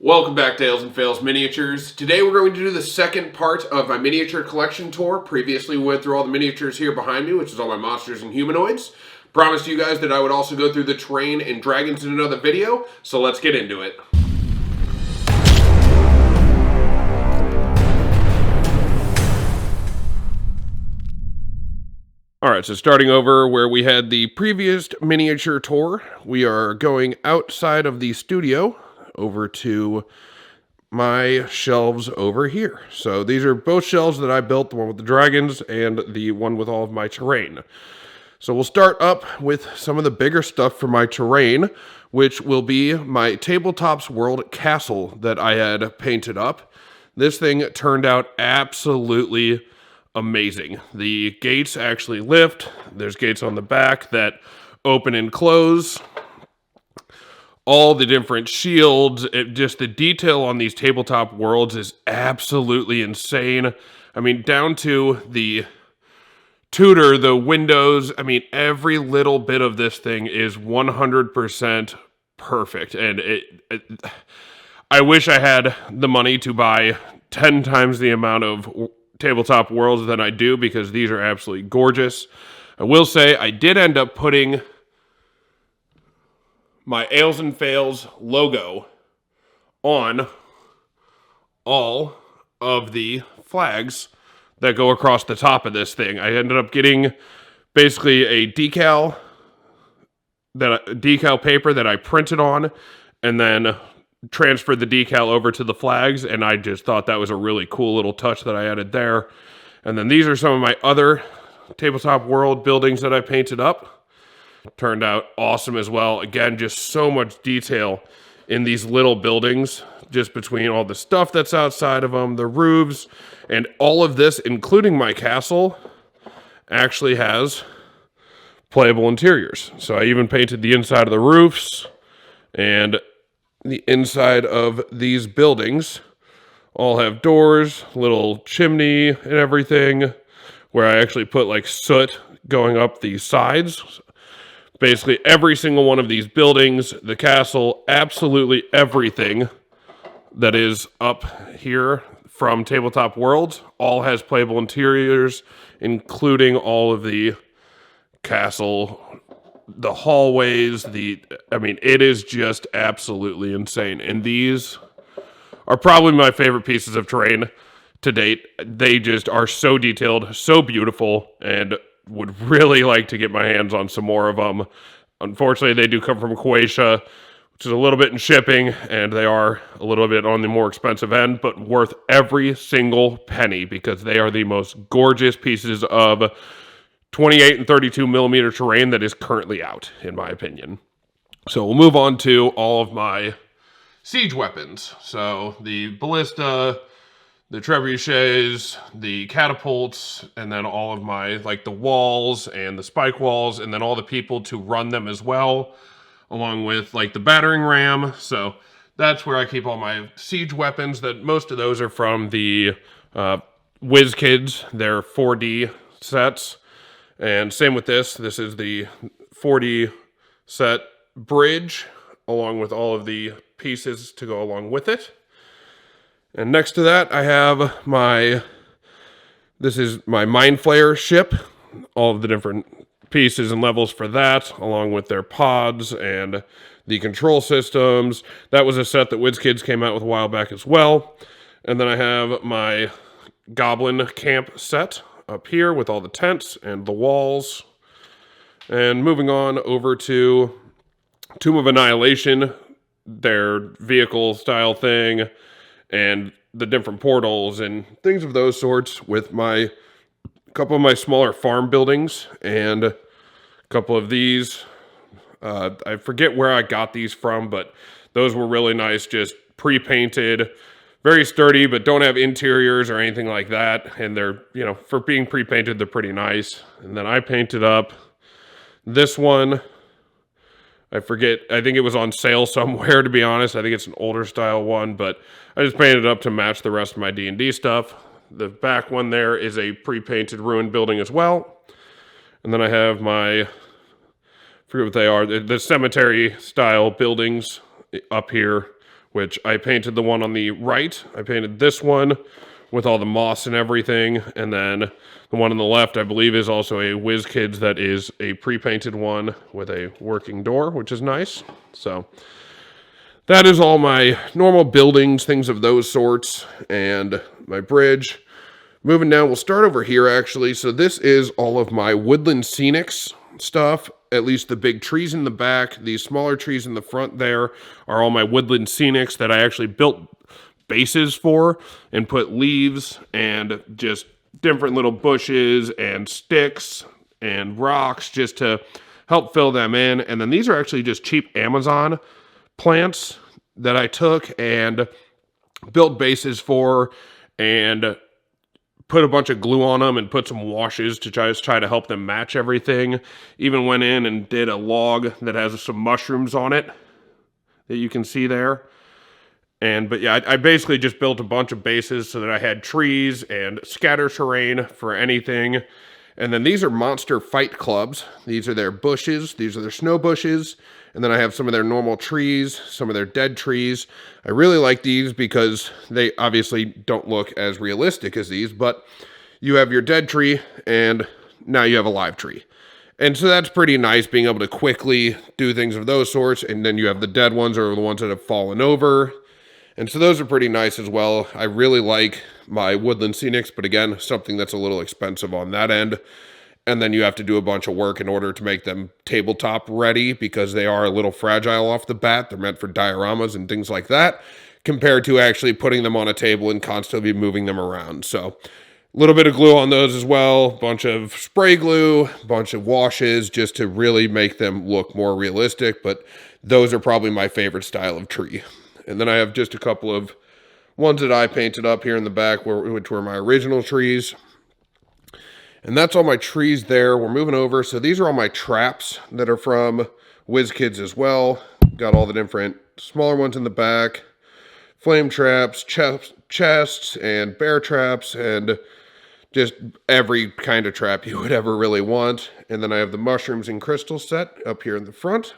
Welcome back to Tales and Fails Miniatures. Today we're going to do the second part of my miniature collection tour. Previously we went through all the miniatures here behind me, which is all my monsters and humanoids. Promised you guys that I would also go through the terrain and dragons in another video, so let's get into it. Alright, so starting over where we had the previous miniature tour, we are going outside of the studio over to my shelves over here. So these are both shelves that I built, the one with the dragons and the one with all of my terrain. So we'll start up with some of the bigger stuff for my terrain, which will be my Tabletops World Castle that I had painted up. This thing turned out absolutely amazing. The gates actually lift. There's gates on the back that open and close. All the different shields, just the detail on these tabletop worlds is absolutely insane. I mean, down to the tutor, the windows, I mean, every little bit of this thing is 100% perfect. And I wish I had the money to buy 10 times the amount of tabletop worlds than I do, because these are absolutely gorgeous. I will say I did end up putting my Ales and Fails logo on all of the flags that go across the top of this thing. I ended up getting basically a decal paper that I printed on and then transferred the decal over to the flags, and I just thought that was a really cool little touch that I added there. And then these are some of my other tabletop world buildings that I painted up. Turned out awesome as well. Again, just so much detail in these little buildings, just between all the stuff that's outside of them, the roofs, and all of this, including my castle, actually has playable interiors. So I even painted the inside of the roofs, and the inside of these buildings all have doors, little chimney and everything, where I actually put like soot going up these sides. Basically every single one of these buildings, the castle, absolutely everything that is up here from Tabletop Worlds all has playable interiors, including all of the castle, the hallways, I mean, it is just absolutely insane. And these are probably my favorite pieces of terrain to date. They just are so detailed, so beautiful, and would really like to get my hands on some more of them. Unfortunately, they do come from Croatia, which is a little bit in shipping, and they are a little bit on the more expensive end, but worth every single penny, because they are the most gorgeous pieces of 28 and 32 millimeter terrain that is currently out, in my opinion. So we'll move on to all of my siege weapons. So the ballista, the trebuchets, the catapults, and then all of my, like the walls and the spike walls, and then all the people to run them as well, along with like the battering ram. So that's where I keep all my siege weapons. That most of those are from the WizKids, their 4D sets. And same with this. This is the 4D set bridge, along with all of the pieces to go along with it. And next to that, I have this is my Mind Flayer ship, all of the different pieces and levels for that, along with their pods and the control systems. That was a set that WizKids came out with a while back as well. And then I have my Goblin Camp set up here with all the tents and the walls. And moving on over to Tomb of Annihilation, their vehicle style thing, and the different portals and things of those sorts, with a couple of my smaller farm buildings and a couple of these. I forget where I got these from, but those were really nice, just pre-painted, very sturdy, but don't have interiors or anything like that. And they're, for being pre-painted, they're pretty nice. And then I painted up this one. I forget, I think it was on sale somewhere, to be honest. I think it's an older style one, but I just painted it up to match the rest of my D&D stuff. The back one there is a pre-painted ruined building as well. And then I have I forget what they are, the cemetery style buildings up here which I painted the one on the right. I painted this one with all the moss and everything, and then the one on the left, I believe, is also a WizKids that is a pre-painted one with a working door, which is nice. So that is all my normal buildings, things of those sorts, and my bridge. Moving down, we'll start over here, actually. So this is all of my Woodland Scenics stuff, at least the big trees in the back. These smaller trees in the front there are all my Woodland Scenics that I actually built bases for and put leaves and just different little bushes and sticks and rocks just to help fill them in. And then these are actually just cheap Amazon plants that I took and built bases for and put a bunch of glue on them and put some washes to try to help them match everything. Even went in and did a log that has some mushrooms on it that you can see there. But yeah, I basically just built a bunch of bases so that I had trees and scatter terrain for anything. And then these are monster fight clubs. These are their bushes. These are their snow bushes. And then I have some of their normal trees, some of their dead trees. I really like these because they obviously don't look as realistic as these, but you have your dead tree and now you have a live tree. And so that's pretty nice, being able to quickly do things of those sorts. And then you have the dead ones or the ones that have fallen over. And so those are pretty nice as well. I really like my Woodland Scenics, but again, something that's a little expensive on that end. And then you have to do a bunch of work in order to make them tabletop ready because they are a little fragile off the bat. They're meant for dioramas and things like that, compared to actually putting them on a table and constantly moving them around. So a little bit of glue on those as well, bunch of spray glue, bunch of washes just to really make them look more realistic. But those are probably my favorite style of tree. And then I have just a couple of ones that I painted up here in the back, which were my original trees. And that's all my trees there. We're moving over. So these are all my traps that are from WizKids as well. Got all the different smaller ones in the back. Flame traps, chests, and bear traps, and just every kind of trap you would ever really want. And then I have the mushrooms and crystals set up here in the front.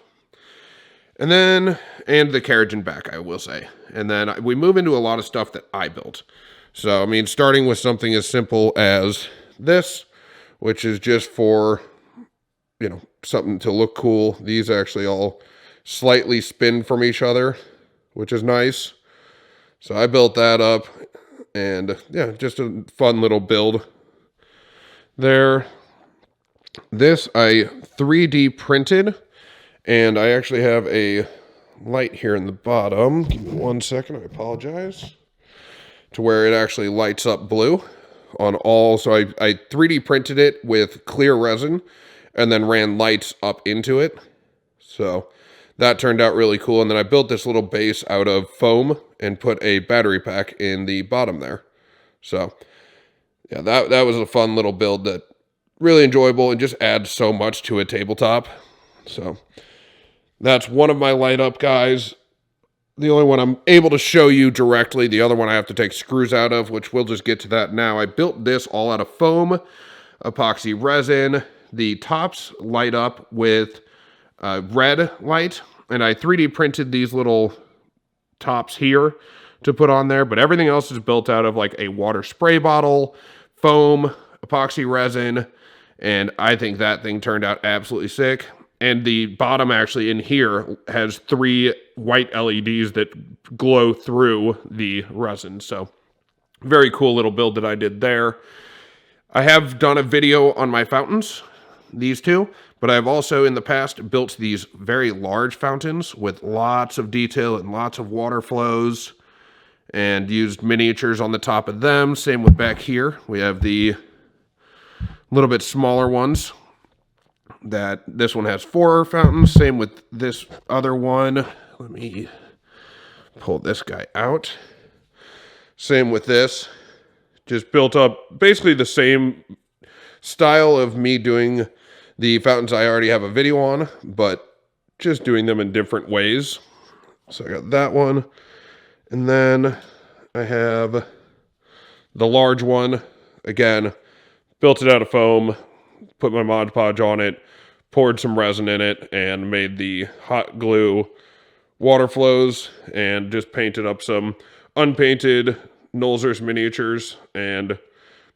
And the carriage and back, I will say. And then we move into a lot of stuff that I built. So, I mean, starting with something as simple as this, which is just for, something to look cool. These actually all slightly spin from each other, which is nice. So I built that up, and yeah, just a fun little build there. This I 3D printed. And I actually have a light here in the bottom. Give me 1 second, I apologize. To where it actually lights up blue on all. So I 3D printed it with clear resin and then ran lights up into it. So that turned out really cool. And then I built this little base out of foam and put a battery pack in the bottom there. So yeah, that was a fun little build that really enjoyable and just adds so much to a tabletop. So that's one of my light up guys. The only one I'm able to show you directly. The other one I have to take screws out of, which we'll just get to that now. I built this all out of foam, epoxy resin. The tops light up with red light. And I 3D printed these little tops here to put on there. But everything else is built out of like a water spray bottle, foam, epoxy resin. And I think that thing turned out absolutely sick. And the bottom actually in here has 3 white LEDs that glow through the resin. So very cool little build that I did there. I have done a video on my fountains, these two, but I've also in the past built these very large fountains with lots of detail and lots of water flows and used miniatures on the top of them. Same with back here. We have the little bit smaller ones. That this one has 4 fountains. Same with this other one. Let me pull this guy out. Same with this. Just built up basically the same style of me doing the fountains I already have a video on, but just doing them in different ways. So I got that one. And then I have the large one. Again, built it out of foam, put my Mod Podge on it, poured some resin in it, and made the hot glue water flows and just painted up some unpainted Nolzur's miniatures and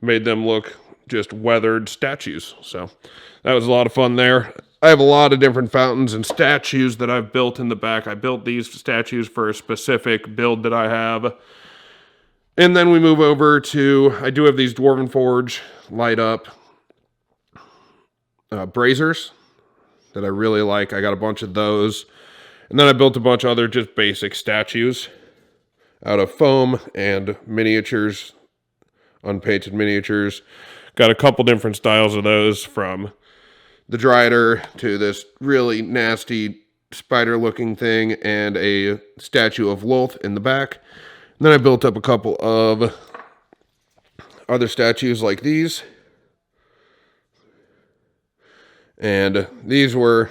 made them look just weathered statues. So that was a lot of fun there. I have a lot of different fountains and statues that I've built in the back. I built these statues for a specific build that I have. And then we move over to, I do have these Dwarven Forge light up braziers that I really like. I got a bunch of those. And then I built a bunch of other just basic statues out of foam and miniatures, unpainted miniatures. Got a couple different styles of those, from the Dryder to this really nasty spider-looking thing and a statue of Lolth in the back. And then I built up a couple of other statues like these. And these were,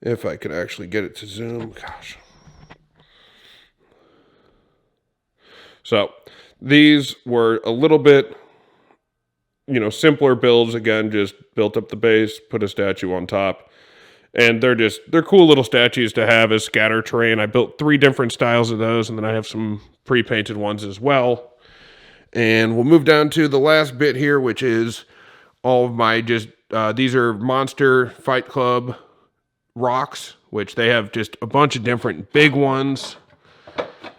if I could actually get it to zoom, gosh. So these were a little bit, simpler builds. Again, just built up the base, put a statue on top. And they're cool little statues to have as scatter terrain. I built 3 different styles of those, and then I have some pre-painted ones as well. And we'll move down to the last bit here, which is all of my these are Monster Fight Club rocks, which they have just a bunch of different big ones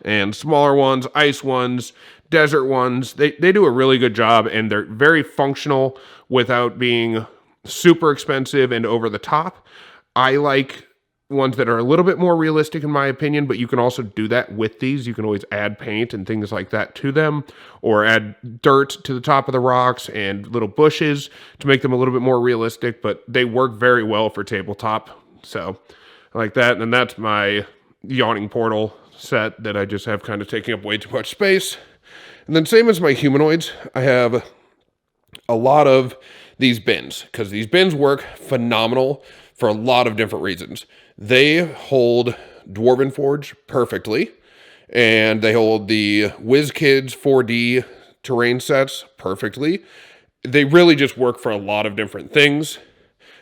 and smaller ones, ice ones, desert ones. They do a really good job, and they're very functional without being super expensive and over the top. I like ones that are a little bit more realistic in my opinion, but you can also do that with these. You can always add paint and things like that to them, or add dirt to the top of the rocks and little bushes to make them a little bit more realistic, but they work very well for tabletop. So I like that. And that's my Yawning Portal set that I just have kind of taking up way too much space. And then same as my humanoids, I have a lot of these bins, because these bins work phenomenal for a lot of different reasons. They hold Dwarven Forge perfectly, and they hold the WizKids 4D terrain sets perfectly. They really just work for a lot of different things.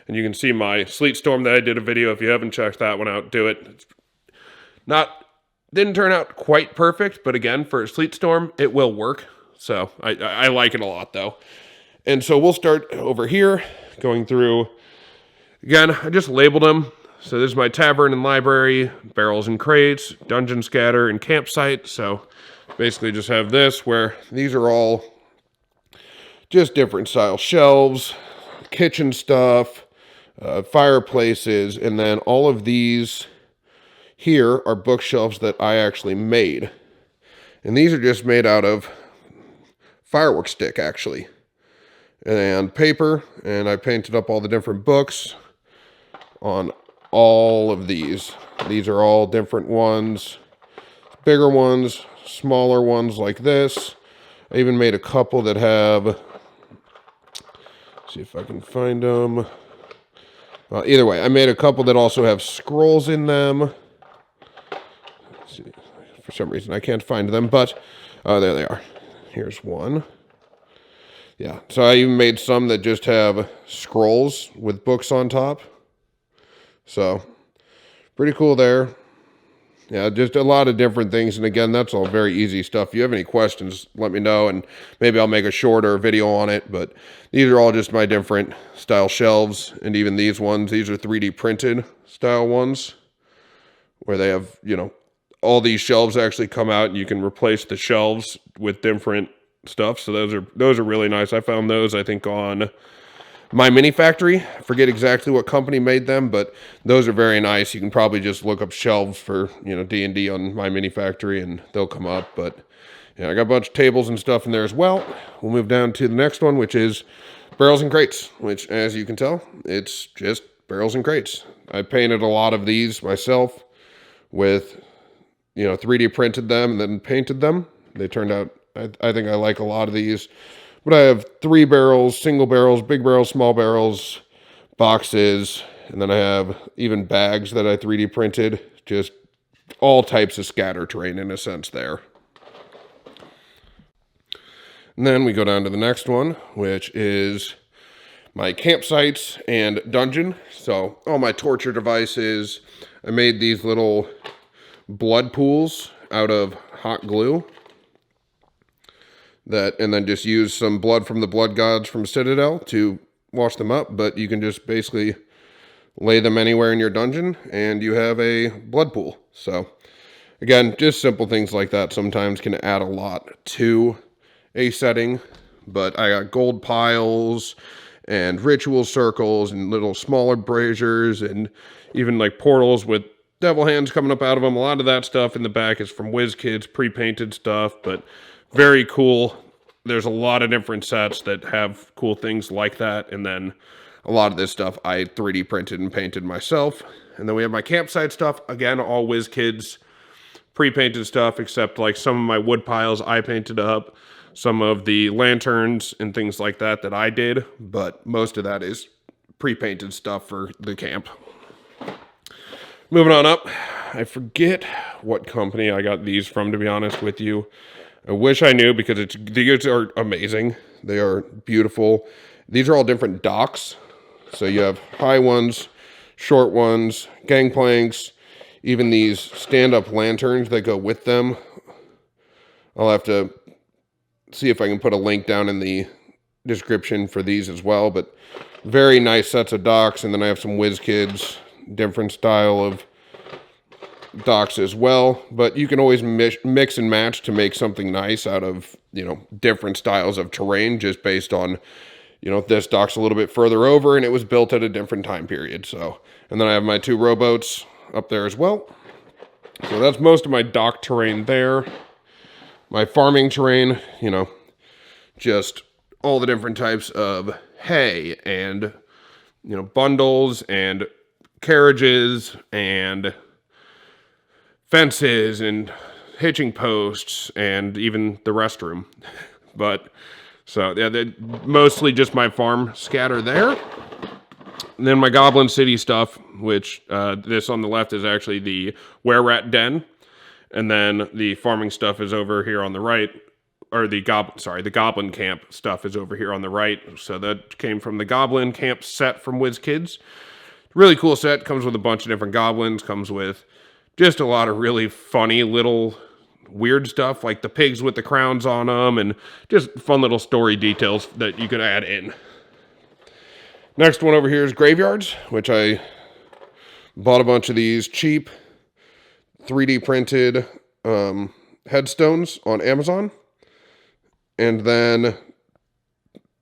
And you can see my Sleet Storm that I did a video. If you haven't checked that one out, do it. Didn't turn out quite perfect, but again, for a Sleet Storm, it will work. So I like it a lot though. And so we'll start over here, going through. Again, I just labeled them. So this is my Tavern and Library, Barrels and Crates, Dungeon Scatter, and Campsite. So basically just have this, where these are all just different style shelves, kitchen stuff, fireplaces, and then all of these here are bookshelves that I actually made. And these are just made out of firework stick, actually, and paper, and I painted up all the different books on all of these. These are all different ones, bigger ones, smaller ones like this. I even made a couple that have, let's see if I can find them. Either way, I made a couple that also have scrolls in them. Let's see. For some reason, I can't find them, but there they are. Here's one. Yeah, so I even made some that just have scrolls with books on top. So, pretty cool there. Yeah, just a lot of different things. And again, that's all very easy stuff. If you have any questions, let me know, and maybe I'll make a shorter video on it. But these are all just my different style shelves. And even these ones, these are 3D printed style ones, where they have, all these shelves actually come out, and you can replace the shelves with different stuff. So those are really nice. I found those, I think, on My Mini Factory. I forget exactly what company made them, but those are very nice. You can probably just look up shelves for, D&D on My Mini Factory, and they'll come up. But yeah, I got a bunch of tables and stuff in there as well. We'll move down to the next one, which is barrels and crates, which, as you can tell, it's just barrels and crates. I painted a lot of these myself with, 3D printed them and then painted them. They turned out, I think I like a lot of these. But I have 3 barrels, single barrels, big barrels, small barrels, boxes, and then I have even bags that I 3D printed. Just all types of scatter terrain in a sense there. And then we go down to the next one, which is my campsites and dungeon. So all my torture devices, I made these little blood pools out of hot glue. And then just use some blood from the blood gods from Citadel to wash them up. But you can just basically lay them anywhere in your dungeon and you have a blood pool. So again, just simple things like that sometimes can add a lot to a setting. But I got gold piles and ritual circles and little smaller braziers and even like portals with devil hands coming up out of them. A lot of that stuff in the back is from WizKids, pre-painted stuff, but very cool. There's a lot of different sets that have cool things like that. And then a lot of this stuff I 3D printed and painted myself. And then we have my campsite stuff. Again, all WizKids pre-painted stuff, except like some of my wood piles I painted up. Some of the lanterns and things like that I did. But most of that is pre-painted stuff for the camp. Moving on up. I forget what company I got these from, to be honest with you. I wish I knew because these are amazing. They are beautiful. These are all different docks. So you have high ones, short ones, gangplanks, even these stand-up lanterns that go with them. I'll have to see if I can put a link down in the description for these as well. But very nice sets of docks. And then I have some WizKids, different style of docks as well, but you can always mix and match to make something nice out of, different styles of terrain just based on, this dock's a little bit further over and it was built at a different time period. So, and then I have my 2 rowboats up there as well. So that's most of my dock terrain there. My farming terrain, just all the different types of hay and, bundles and carriages and fences and hitching posts and even the restroom. But so yeah, mostly just my farm scatter there. And then my Goblin City stuff, which this on the left is actually the Were-Rat Den. And then the farming stuff is over here on the right. Or the Goblin Camp stuff is over here on the right. So that came from the Goblin Camp set from WizKids. Really cool set. Comes with a bunch of different goblins. Comes with just a lot of really funny little weird stuff, like the pigs with the crowns on them, and just fun little story details that you could add in. Next one over here is Graveyards, which I bought a bunch of these cheap 3D printed headstones on Amazon, and then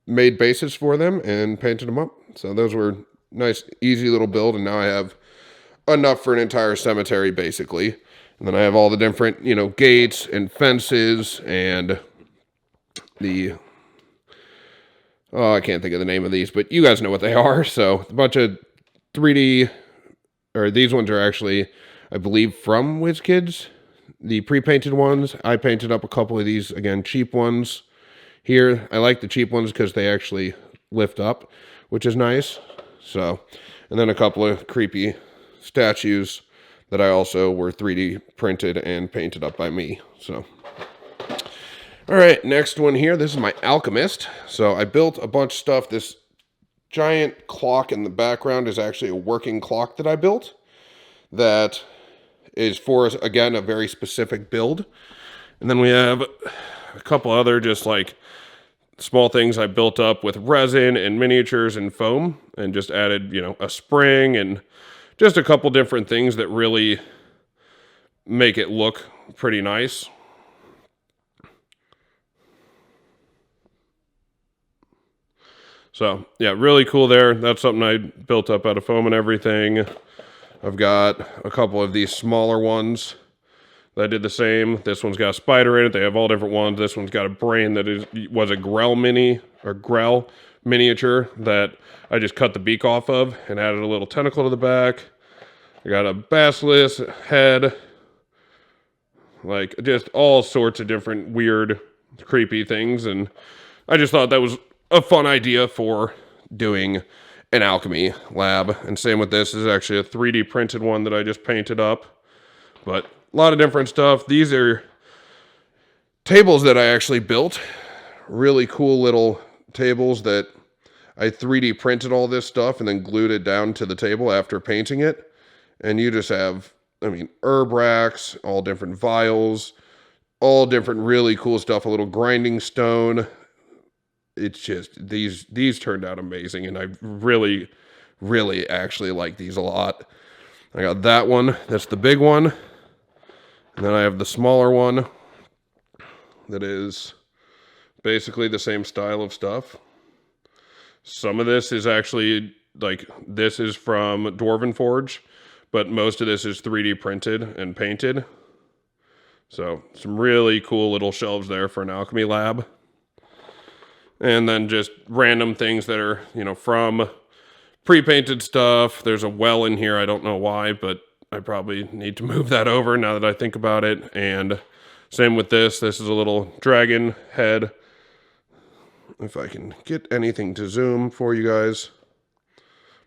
made bases for them and painted them up. So those were nice, easy little build, and now I have enough for an entire cemetery, basically. And then I have all the different, gates and fences and the... Oh, I can't think of the name of these, but you guys know what they are. So, a bunch of 3D... Or these ones are actually, I believe, from WizKids. The pre-painted ones. I painted up a couple of these, again, cheap ones. Here, I like the cheap ones because they actually lift up, which is nice. So, and then a couple of creepy statues that I also were 3D printed and painted up by me. So, all right, next one here. This is my Alchemist. So I built a bunch of stuff. This giant clock in the background is actually a working clock that I built that is for, again, a very specific build. And then we have a couple other just like small things I built up with resin and miniatures and foam and just added, a spring and just a couple different things that really make it look pretty nice. So, yeah, really cool there. That's something I built up out of foam and everything. I've got a couple of these smaller ones that I did the same. This one's got a spider in it. They have all different ones. This one's got a brain that was a Grell miniature that I just cut the beak off of and added a little tentacle to the back. I got a basilisk head. Like, just all sorts of different weird, creepy things. And I just thought that was a fun idea for doing an alchemy lab. And same with this. This is actually a 3D printed one that I just painted up. But a lot of different stuff. These are tables that I actually built. Really cool little tables that I 3D printed all this stuff and then glued it down to the table after painting it. And you just have, I mean, herb racks, all different vials, all different really cool stuff, a little grinding stone. It's just, these turned out amazing, and I really, really actually like these a lot. I got that one, that's the big one. And then I have the smaller one that is basically the same style of stuff. Some of this is actually, like, this is from Dwarven Forge, but most of this is 3D printed and painted. So some really cool little shelves there for an alchemy lab. And then just random things that are, you know, from pre-painted stuff. There's a well in here, I don't know why, but I probably need to move that over now that I think about it. And same with this. This is a little dragon head. If I can get anything to zoom for you guys.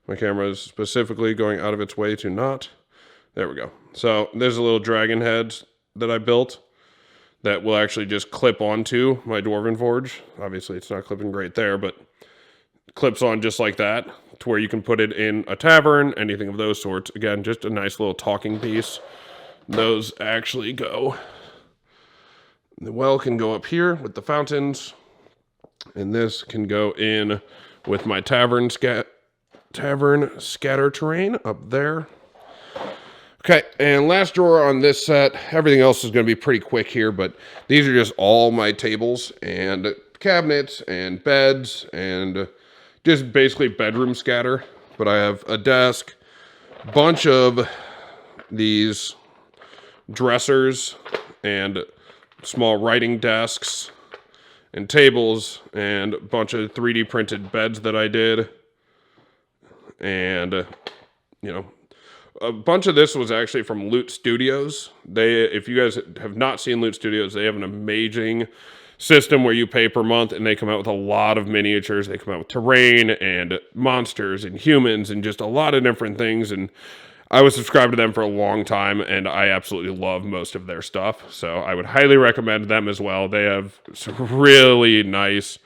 My camera is specifically going out of its way to not. There we go. So there's a little dragon head that I built that will actually just clip onto my Dwarven Forge. Obviously, it's not clipping great there, but clips on just like that to where you can put it in a tavern, anything of those sorts. Again, just a nice little talking piece. Those actually go. The well can go up here with the fountains, and this can go in with my tavern scatter terrain up there. Okay, and last drawer on this set. Everything else is going to be pretty quick here, but these are just all my tables and cabinets and beds and just basically bedroom scatter. But I have a desk, bunch of these dressers and small writing desks and tables and a bunch of 3D printed beds that I did. And, you know, a bunch of this was actually from Loot Studios. If you guys have not seen Loot Studios, they have an amazing system where you pay per month, and they come out with a lot of miniatures. They come out with terrain and monsters and humans and just a lot of different things. And I was subscribed to them for a long time, and I absolutely love most of their stuff. So I would highly recommend them as well. They have some really nice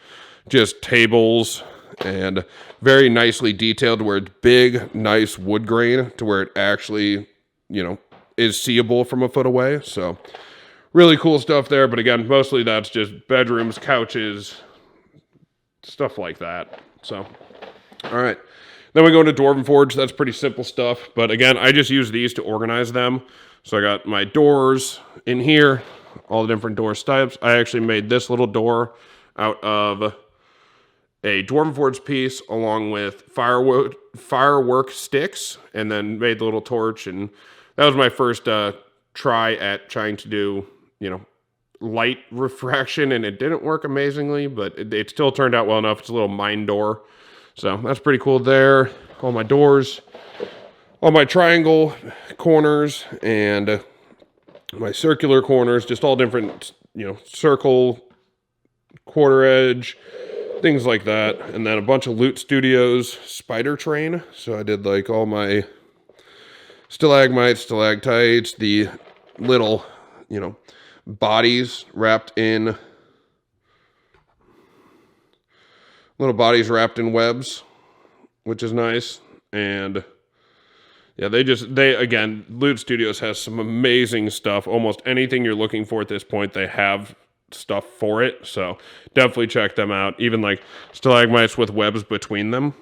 just tables and very nicely detailed where it's big, nice wood grain to where it actually, you know, is seeable from a foot away. So really cool stuff there. But again, mostly that's just bedrooms, couches, stuff like that. So, all right. Then we go into Dwarven Forge. That's pretty simple stuff. But again, I just use these to organize them. So I got my doors in here, all the different door types. I actually made this little door out of a Dwarven Forge piece along with firework sticks, and then made the little torch. And that was my first try at trying to do, you know, light refraction, and it didn't work amazingly, but it still turned out well enough. It's a little mine door. So that's pretty cool there. All my doors, all my triangle corners and my circular corners, just all different, you know, circle, quarter edge, things like that. And then a bunch of Loot Studios spider train. So I did like all my stalagmites, stalactites, the little, you know, bodies wrapped in webs, which is nice. And yeah, again, Loot Studios has some amazing stuff. Almost anything you're looking for at this point, they have stuff for it. So definitely check them out. Even like stalagmites with webs between them.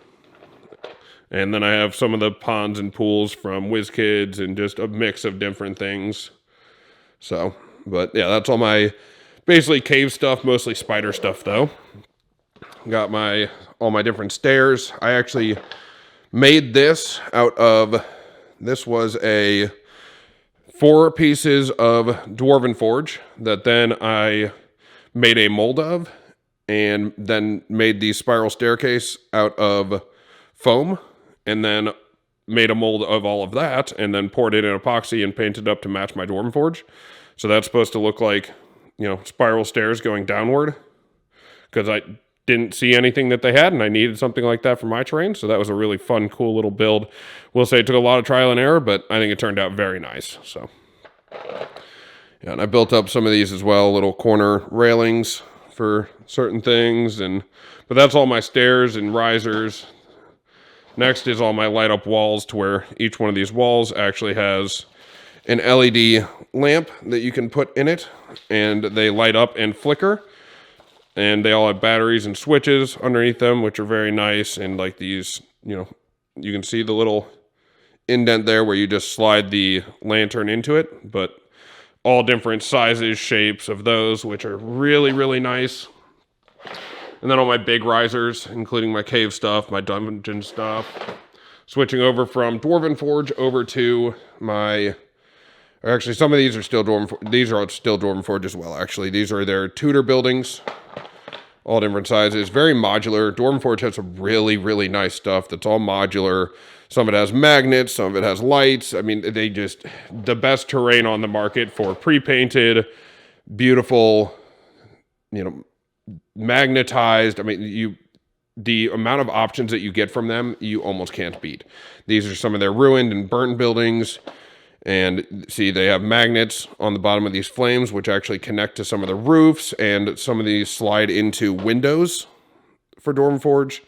And then I have some of the ponds and pools from WizKids and just a mix of different things. So, but yeah, that's all my basically cave stuff, mostly spider stuff though. Got all my different stairs. I actually made this out of, this was 4 pieces of Dwarven Forge that then I made a mold of, and then made the spiral staircase out of foam, and then made a mold of all of that, and then poured it in epoxy and painted up to match my Dwarven Forge. So that's supposed to look like, you know, spiral stairs going downward, because I didn't see anything that they had, and I needed something like that for my terrain. So that was a really fun, cool little build. We'll say it took a lot of trial and error, but I think it turned out very nice. So yeah, and I built up some of these as well, little corner railings for certain things. But that's all my stairs and risers. Next is all my light up walls, to where each one of these walls actually has an LED lamp that you can put in it, and they light up and flicker. And they all have batteries and switches underneath them, which are very nice. And like these, you can see the little indent there where you just slide the lantern into it, but all different sizes, shapes of those, which are really, really nice. And then all my big risers, including my cave stuff, my dungeon stuff. Switching over from Dwarven Forge over to my... Or actually, some of these are still Dwarven Forge. These are still Dwarven Forge as well, actually. These are their Tudor buildings. All different sizes. Very modular. Dwarven Forge has some really, really nice stuff that's all modular. Some of it has magnets. Some of it has lights. I mean, they just... The best terrain on the market for pre-painted, beautiful, magnetized. I mean, the amount of options that you get from them, you almost can't beat. These are some of their ruined and burnt buildings. And see, they have magnets on the bottom of these flames, which actually connect to some of the roofs, and some of these slide into windows for Dwarven Forge.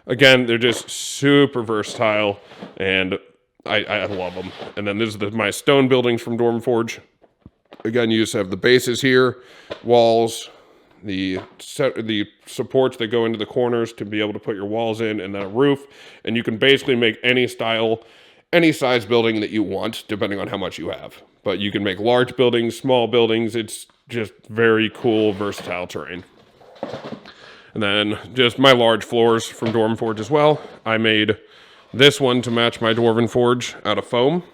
Again, they're just super versatile, and I love them. And then this is my stone buildings from Dwarven Forge. Again, you just have the bases here, walls, the supports that go into the corners to be able to put your walls in, and then a roof. And you can basically make any style, any size building that you want, depending on how much you have. But you can make large buildings, small buildings. It's just very cool, versatile terrain. And then just my large floors from Dwarven Forge as well. I made this one to match my Dwarven Forge out of foam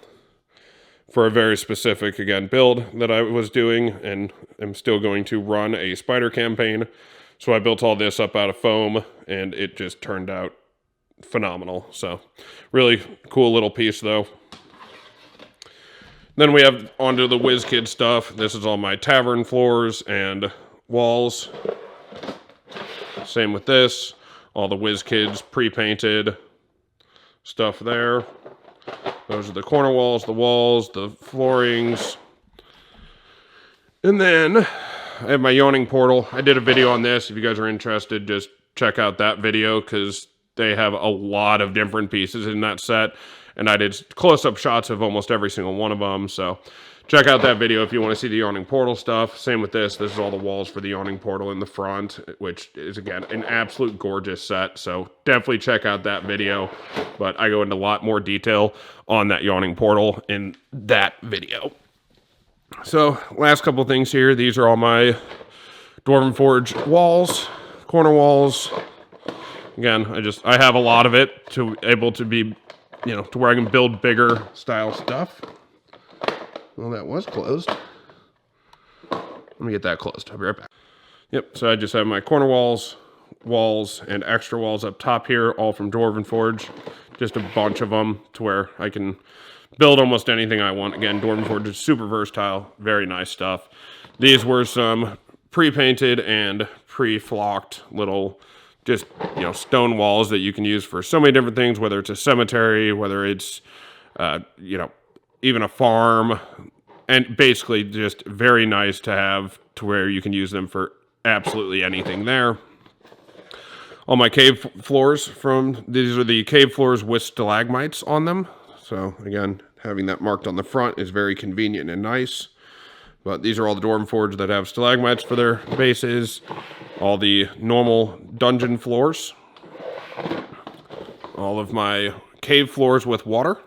for a very specific, again, build that I was doing, and I'm still going to run a spider campaign. So I built all this up out of foam, and it just turned out phenomenal. So really cool little piece, though. Then we have onto the WizKid stuff. This is all my Tavern floors and walls. Same with this. All the WizKids pre-painted stuff there. Those are the corner walls, the floorings. And then I have my Yawning Portal. I did a video on this. If you guys are interested, just check out that video, because they have a lot of different pieces in that set. And I did close-up shots of almost every single one of them. So check out that video if you want to see the Yawning Portal stuff. Same with this. This is all the walls for the Yawning Portal in the front, which is, again, an absolute gorgeous set. So definitely check out that video. But I go into a lot more detail on that Yawning Portal in that video. So last couple things here. These are all my Dwarven Forge walls, corner walls. Again, I have a lot of it to able to be, to where I can build bigger style stuff. Well, that was closed. Let me get that closed. I'll be right back. Yep, so I just have my corner walls, and extra walls up top here, all from Dwarven Forge. Just a bunch of them to where I can build almost anything I want. Again, Dwarven Forge is super versatile, very nice stuff. These were some pre-painted and pre-flocked little just, stone walls that you can use for so many different things, whether it's a cemetery, whether it's, even a farm, and basically just very nice to have to where you can use them for absolutely anything there. All my cave floors these are the cave floors with stalagmites on them. So again, having that marked on the front is very convenient and nice. But these are all the Dwarven Forge that have stalagmites for their bases. All the normal dungeon floors. All of my cave floors with water.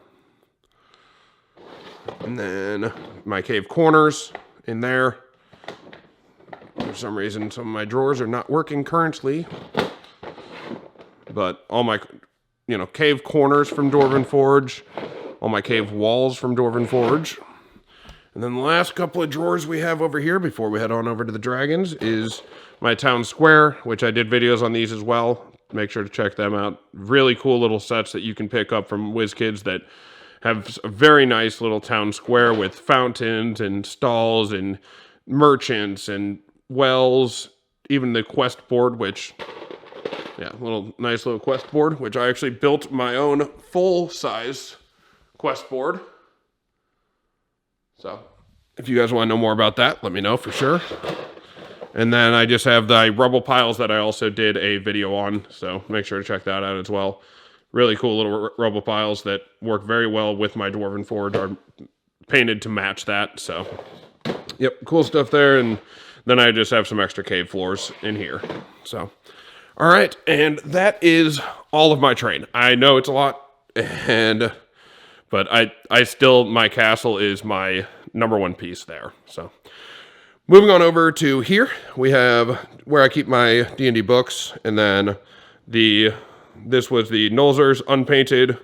And then my cave corners in there. For some reason, some of my drawers are not working currently. But all my, cave corners from Dwarven Forge. All my cave walls from Dwarven Forge. And then the last couple of drawers we have over here before we head on over to the dragons is my town square, which I did videos on these as well. Make sure to check them out. Really cool little sets that you can pick up from WizKids that have a very nice little town square with fountains and stalls and merchants and wells. Even the quest board, nice little quest board, which I actually built my own full-size quest board. So if you guys want to know more about that, let me know for sure. And then I just have the rubble piles that I also did a video on, so make sure to check that out as well. really cool little rubble piles that work very well with my Dwarven Forge, are painted to match that. So, yep, cool stuff there. And then I just have some extra cave floors in here. So, all right, and that is all of my train. I know it's a lot, but I still, my castle is my number one piece there. So, moving on over to here, we have where I keep my D&D books, and then this was the Nolzur's unpainted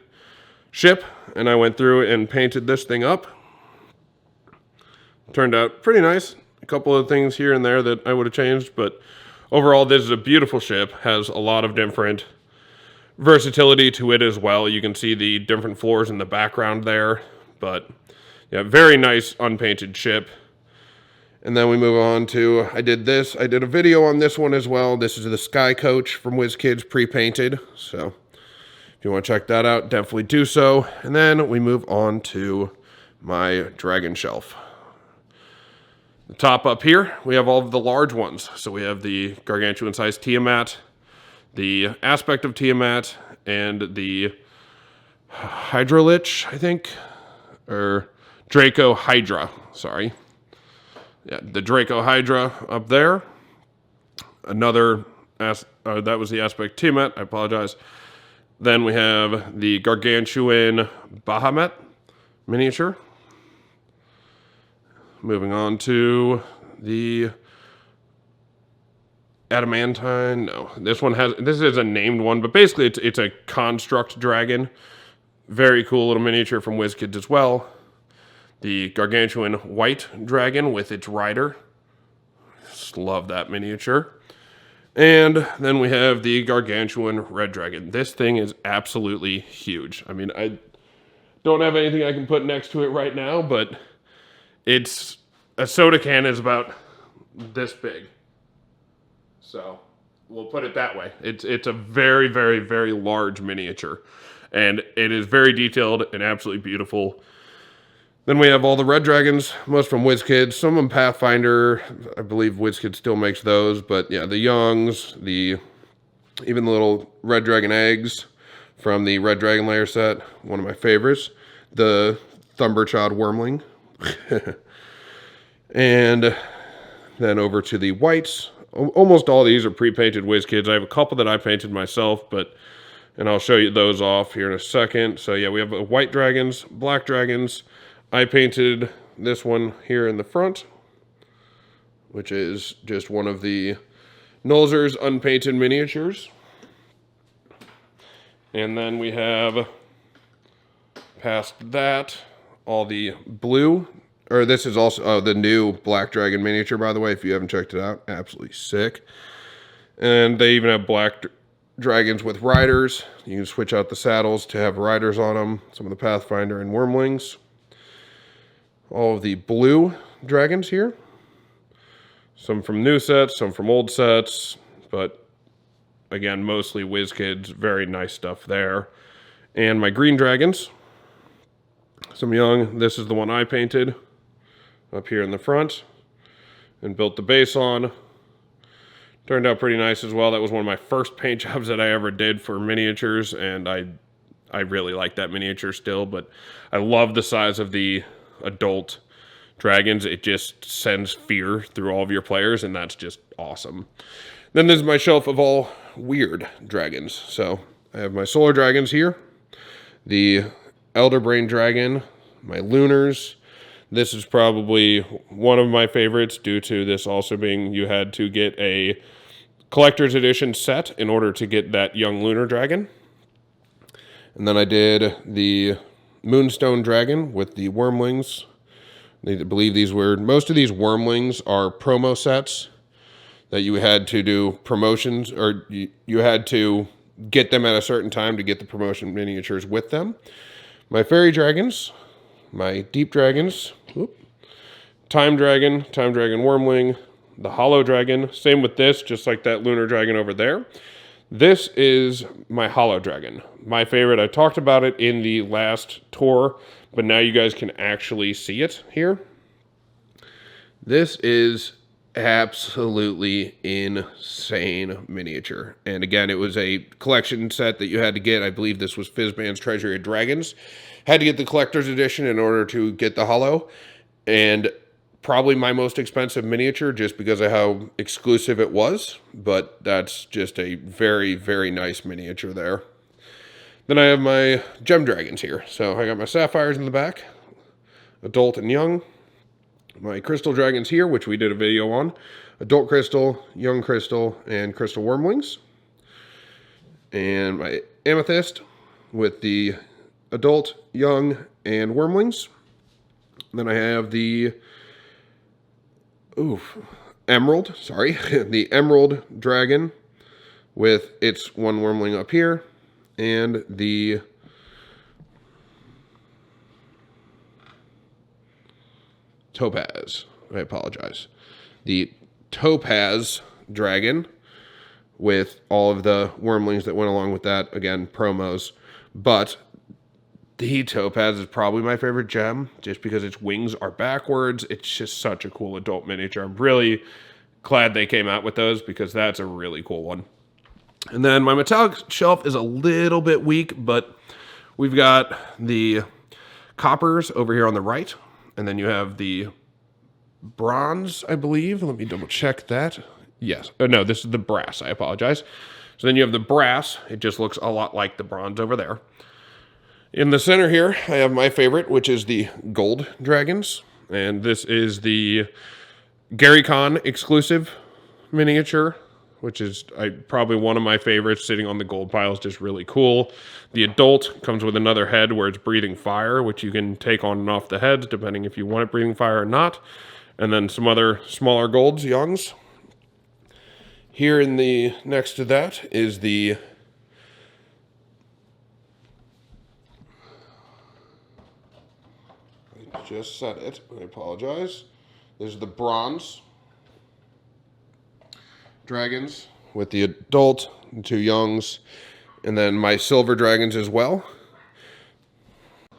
ship, and I went through and painted this thing up. Turned out pretty nice. A couple of things here and there that I would have changed, but overall, this is a beautiful ship. Has a lot of different versatility to it as well. You can see the different floors in the background there, but yeah, very nice unpainted ship. And then we move on to, I did a video on this one as well. This is the Sky Coach from WizKids pre-painted. So if you want to check that out, definitely do so. And then we move on to my dragon shelf. The top up here, we have all of the large ones. So we have the gargantuan-sized Tiamat, the aspect of Tiamat, and the Hydralich, I think, or Draco Hydra, sorry. Yeah, the Draco Hydra up there. Another, that was the aspect Tiamat, I apologize. Then we have the Gargantuan Bahamut miniature. Moving on to the Adamantine. No, this is a named one, but basically it's a construct dragon. Very cool little miniature from WizKids as well. The Gargantuan White Dragon with its rider. Just love that miniature. And then we have the Gargantuan Red Dragon. This thing is absolutely huge. I mean, I don't have anything I can put next to it right now, but it's a soda can is about this big. So we'll put it that way. It's a very, very, very large miniature. And it is very detailed and absolutely beautiful. Then we have all the red dragons, most from WizKids, some of them Pathfinder. I believe WizKids still makes those, but yeah, the youngs, even the little red dragon eggs from the Red Dragon Lair set, one of my favorites. The Thumberchod Wormling. And then over to the whites. Almost all these are pre-painted WizKids. I have a couple that I painted myself, and I'll show you those off here in a second. So yeah, we have white dragons, black dragons. I painted this one here in the front, which is just one of the Nolzur's unpainted miniatures. And then we have, past that, all the blue, or this is also the new Black Dragon miniature, by the way, if you haven't checked it out. Absolutely sick. And they even have black dragons with riders. You can switch out the saddles to have riders on them. Some of the Pathfinder and Wormlings. All of the blue dragons here. Some from new sets, some from old sets, but again, mostly WizKids. Very nice stuff there. And my green dragons. Some young. This is the one I painted up here in the front and built the base on. Turned out pretty nice as well. That was one of my first paint jobs that I ever did for miniatures, and I really like that miniature still, but I love the size of the adult dragons. It just sends fear through all of your players, and that's just awesome. Then there's my shelf of all weird dragons. So I have my solar dragons here, the Elderbrain dragon, my lunars. This is probably one of my favorites due to this also being, you had to get a collector's edition set in order to get that young lunar dragon. And then I did the Moonstone Dragon with the Wormlings. I believe most of these Wormlings are promo sets that you had to do promotions, or you had to get them at a certain time to get the promotion miniatures with them. My Fairy Dragons, my Deep Dragons, Time Dragon Wormling, the Hollow Dragon, same with this, just like that Lunar Dragon over there. This is my Hollow Dragon, my favorite. I talked about it in the last tour, but now you guys can actually see it here. This is absolutely insane miniature. And again, it was a collection set that you had to get. I believe this was Fizzman's Treasury of Dragons. Had to get the collector's edition in order to get the holo. And probably my most expensive miniature just because of how exclusive it was. But that's just a very, very nice miniature there. Then I have my gem dragons here. So I got my sapphires in the back, adult and young. My crystal dragons here, which we did a video on. Adult crystal, young crystal, and crystal wormlings. And my amethyst with the adult, young, and wormlings. Then I have the emerald, sorry, the emerald dragon with its one wormling up here, and the topaz. I apologize. The topaz dragon with all of the wormlings that went along with that. Again, promos. But the topaz is probably my favorite gem just because its wings are backwards. It's just such a cool adult miniature. I'm really glad they came out with those because that's a really cool one. And then my metallic shelf is a little bit weak, but we've got the coppers over here on the right. And then you have the bronze, I believe. Let me double check that. Yes. Oh, no, this is the brass. I apologize. So then you have the brass. It just looks a lot like the bronze over there. In the center here, I have my favorite, which is the gold dragons. And this is the Gary Con exclusive miniature, which is probably one of my favorites. Sitting on the gold pile is just really cool. The adult comes with another head where it's breathing fire, which you can take on and off the heads, depending if you want it breathing fire or not. And then some other smaller golds, youngs. Here in the next to that is the I just said it. I apologize. There's the bronze dragons with the adult and two youngs, and then my silver dragons as well.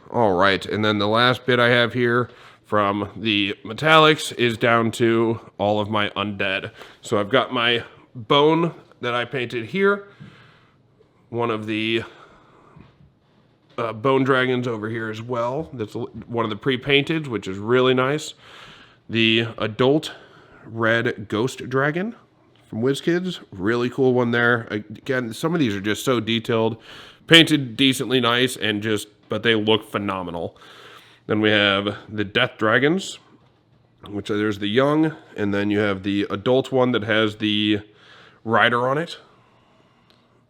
All right, and then the last bit I have here from the metallics is down to all of my undead. So I've got my bone that I painted here, one of the bone dragons over here as well. That's one of the pre-painted, which is really nice. The adult red ghost dragon from WizKids, really cool one there. Again, some of these are just so detailed, painted decently nice, and but they look phenomenal. Then we have the death dragons, which there's the young, and then you have the adult one that has the rider on it.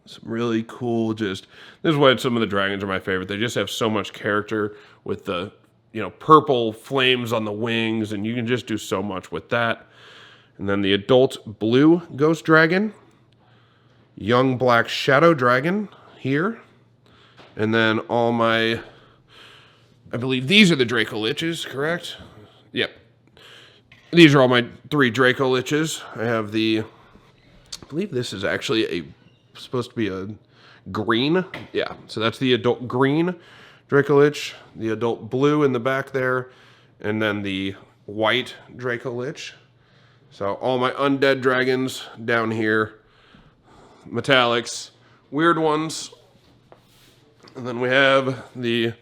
Some really cool, this is why some of the dragons are my favorite. They just have so much character with the, purple flames on the wings, and you can just do so much with that. And then the adult blue ghost dragon, young black shadow dragon here, and then all my, I believe these are the Draco Liches, correct? Yep. These are all my 3 Draco Liches. I have I believe this is actually supposed to be a green. Yeah, so that's the adult green Draco Lich, the adult blue in the back there, and then the white Draco Lich. So all my undead dragons down here, metallics, weird ones, and then we have the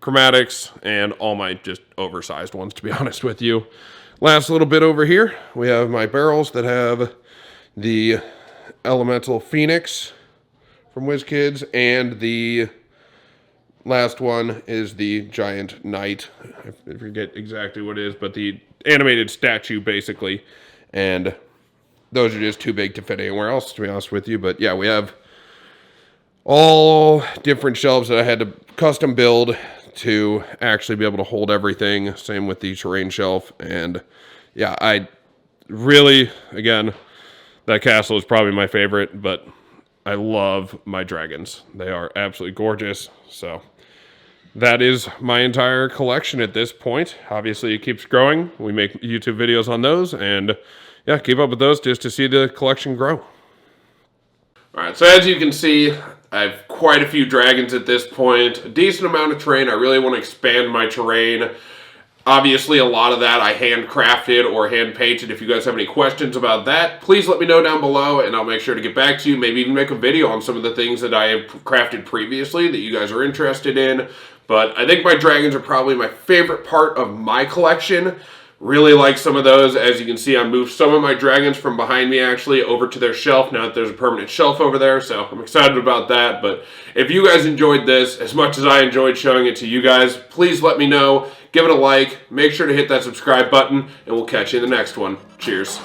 chromatics and all my just oversized ones, to be honest with you. Last little bit over here, we have my barrels that have the Elemental Phoenix from WizKids, and the last one is the Giant Knight. I forget exactly what it is, but the animated statue, basically. And those are just too big to fit anywhere else, to be honest with you. But yeah, we have all different shelves that I had to custom build to actually be able to hold everything. Same with the terrain shelf. And yeah, I really, again, that castle is probably my favorite, but I love my dragons. They are absolutely gorgeous. So that is my entire collection at this point. Obviously, it keeps growing. We make YouTube videos on those, and yeah, keep up with those just to see the collection grow. All right, so as you can see, I have quite a few dragons at this point, a decent amount of terrain. I really want to expand my terrain. Obviously, a lot of that I handcrafted or hand painted. If you guys have any questions about that, please let me know down below and I'll make sure to get back to you. Maybe even make a video on some of the things that I have crafted previously that you guys are interested in. But I think my dragons are probably my favorite part of my collection. Really like some of those. As you can see, I moved some of my dragons from behind me actually over to their shelf. Now that there's a permanent shelf over there, so I'm excited about that. But if you guys enjoyed this as much as I enjoyed showing it to you guys, please let me know. Give it a like. Make sure to hit that subscribe button, and we'll catch you in the next one. Cheers.